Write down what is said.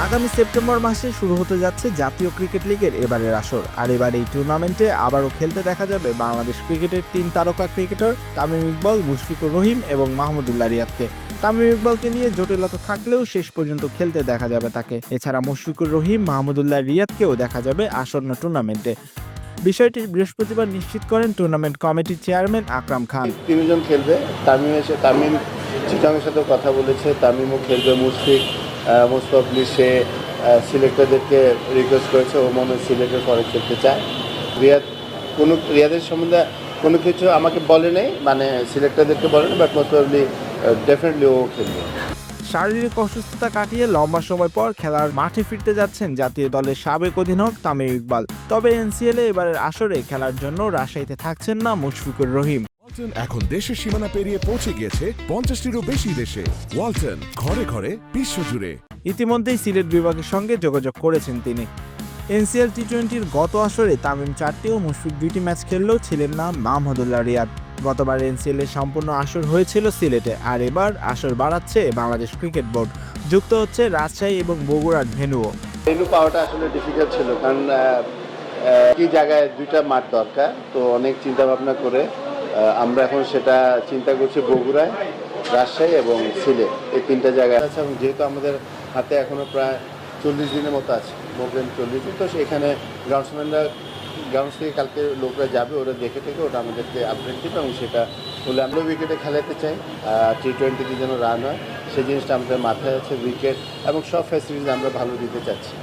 আগামী সেপ্টেম্বর মাসে শুরু হতে যাচ্ছে জাতীয় ক্রিকেট লিগের এবারের আসর। আর এবার এই টুর্নামেন্টে আবারও খেলতে দেখা যাবে বাংলাদেশ ক্রিকেটের ৩ তারকা ক্রিকেটার তামিম ইকবাল, মুশফিকুর রহিম এবং মাহমুদুল্লাহ রিয়াদকে। তামিম ইকবালকে নিয়ে জটিলতা থাকলেও শেষ পর্যন্ত খেলতে দেখা যাবে তাকে। এছাড়া মুশফিকুর রহিম, মাহমুদুল্লাহ রিয়াদকেও দেখা যাবে আসন্ন টুর্নামেন্টে। বিষয়টি বৃহস্পতিবার নিশ্চিত করেন টুর্নামেন্ট কমিটির চেয়ারম্যান আকরাম খান। তিনজন খেলবে। তামিম চিটাংয়ের সাথেও কথা বলেছে, তামিমও খেলবে। মুশফিক মোস্ট অফলি সে সিলেক্টরদেরকে রিকোয়েস্ট করেছে, ও মনে হয় সিলেক্টের পরে খেলতে চায়। রিয়াদের সম্বন্ধে কোনো কিছু আমাকে বলে নেই, মানে সিলেক্টরদেরকে বলেনি, বাট মোস্ট অফলি ডেফিনেটলি ও খেলবে। শারীরিক অসুস্থতা কাটিয়ে লম্বা সময় পর খেলার মাঠে ফিরতে যাচ্ছেন জাতীয় দলের সাবেক অধিনায়ক তামিম ইকবাল। তবে এনসিএলে এবারের আসরে খেলার জন্য রাজশাহীতে থাকছেন না মুশফিকুর রহিম। ওয়ালটন এখন দেশের সীমানা পেরিয়ে পৌঁছে গিয়েছে 50টিরও বেশি দেশে। ওয়ালটন, ঘরে ঘরে বিশ্বজুড়ে। ইতিমধ্যেই সিলেট বিভাগের সঙ্গে যোগাযোগ করেছেন তিনি। এনসিএল টি-20-র গত আসরে তামিম 4টি ও মুশফিক 2টি ম্যাচ খেললেও ছিলেন না মাহমুদুল্লাহ রিয়াদ। গতবার এনসিএল এর সম্পূর্ণ আসর হয়েছিল সিলেটে, আর এবার আসর বাড়াচ্ছে বাংলাদেশ ক্রিকেট বোর্ড। যুক্ত হচ্ছে রাজশাহী এবং বগুড়ার ভেন্যুও। ভেন্যু পাওয়াটা আসলে ডিফিকাল্ট ছিল, কারণ কি জায়গায় দুইটা মাঠ দরকার, তো অনেক চিন্তা ভাবনা করে আমরা এখন সেটা চিন্তা করছি বগুড়ায়, রাজশাহী এবং সিলেট, এই 3টা জায়গায় আছে। এবং যেহেতু আমাদের হাতে এখনও প্রায় 40 দিনের মতো আছে, মোর 40 দিন, তো সেখানে গ্রাউন্ডস থেকে কালকে লোকরা যাবে, ওরা দেখে থেকে ওটা আমাদেরকে আপডেট দেবে, এবং সেটা হলে আমরা উইকেটে খেলাতে চাই। টি-20তে যেন রান হয় সেই জিনিসটা আমাদের মাথায় আছে, উইকেট এবং সব ফ্যাসিলিটিস আমরা ভালো দিতে চাচ্ছি।